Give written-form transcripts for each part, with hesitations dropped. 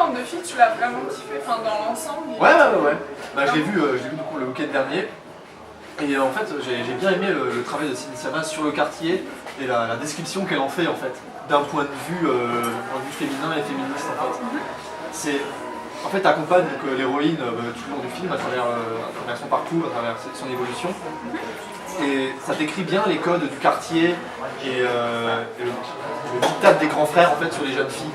forme de film, tu l'as vraiment kiffé, enfin dans l'ensemble? Ouais. Bah, je l'ai vu du coup le week-end dernier. Et en fait, j'ai bien aimé le travail de Cindy Sciamma sur le quartier et la description qu'elle en fait d'un point de vue féminin et féministe en fait. En fait, t'accompagnes l'héroïne tout le long du film à travers son parcours, à travers son évolution. Et ça décrit bien les codes du quartier et le diktat des grands frères en fait sur les jeunes filles.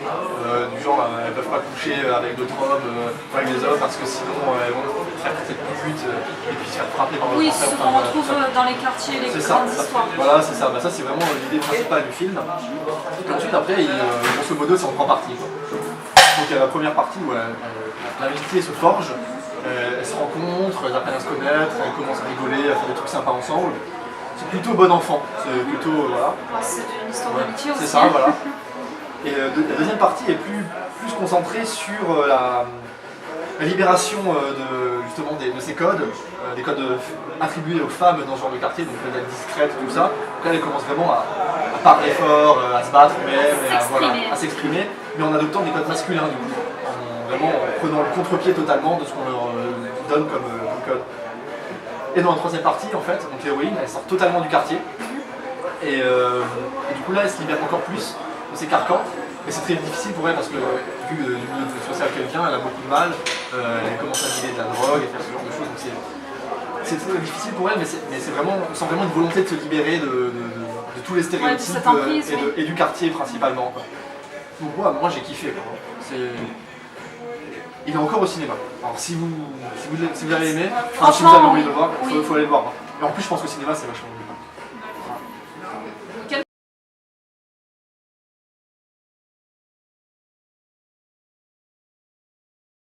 Du genre, elles peuvent pas coucher avec d'autres hommes ou avec des hommes parce que sinon elles vont faire cette pute et puis se faire frapper par Oui, leurs ce frères. qu'on retrouve dans les quartiers, les grandes histoires. Voilà, c'est ça. Bah, ça, c'est vraiment l'idée principale du film. Et ensuite, après, grosso modo, c'est en trois parties. Donc, il y a la première partie où l'amitié se forge. Elles se rencontrent, elles apprennent à se connaître, elles commencent à rigoler, à faire des trucs sympas ensemble. C'est plutôt bon enfant, c'est plutôt voilà. C'est une histoire d'amitié aussi. C'est ça, voilà. Et la deuxième partie est plus concentrée sur la libération justement de ces codes, des codes attribués aux femmes dans ce genre de quartier, donc d'être discrètes, tout ça. Donc là, elle commence vraiment à parler fort, à se battre même, à s'exprimer, mais en adoptant des codes masculins du coup. Vraiment en prenant le contre-pied totalement de ce qu'on leur donne comme code. Et dans la troisième partie, en fait, donc l'héroïne, elle sort totalement du quartier. Et du coup là, elle se libère encore plus de ses carcans. Mais c'est très difficile pour elle parce que vu du milieu social qu'elle vient, elle a beaucoup de mal. Elle commence à dealer de la drogue et faire ce genre de choses. Donc c'est très difficile pour elle, mais c'est vraiment, on sent vraiment une volonté de se libérer de tous les stéréotypes et du quartier principalement. Quoi. Donc moi j'ai kiffé. Il est encore au cinéma. Alors si vous l'avez aimé, si vous avez envie de le voir, il faut aller le voir. Et en plus je pense que le cinéma c'est vachement mieux.